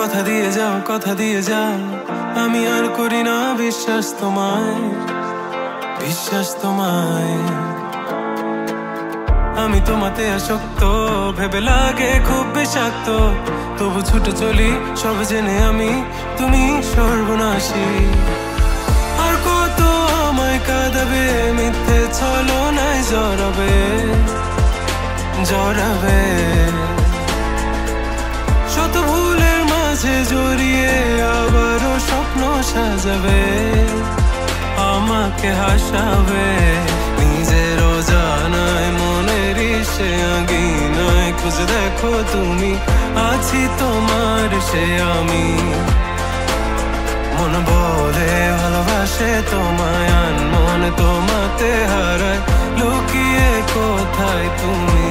কথা দিয়ে যাও আমি আর করি না বিশ্বাস তোমায় আমি তোমাতে আসক্ত ভেবে লাগে খুব বিষাক্ত তবু ছুটে চলি সব জেনে আমি তুমি সর্বনাশী আর কত আমায় কাঁদাবে মিথ্যে ছলনায় জড়াবে শত ভুলের মাঝে জড়িয়ে আবারও স্বপ্ন সাজাবে আমাকে হাসাবে নিজের অজানায় মনের সে আঙিনায় খুঁজে দেখো তুমি আছি তোমার সে আমি মন বলে ভালোবাসে তোমায় আনমনে তোমাতে হারায় লুকিয়ে কোথায় তুমি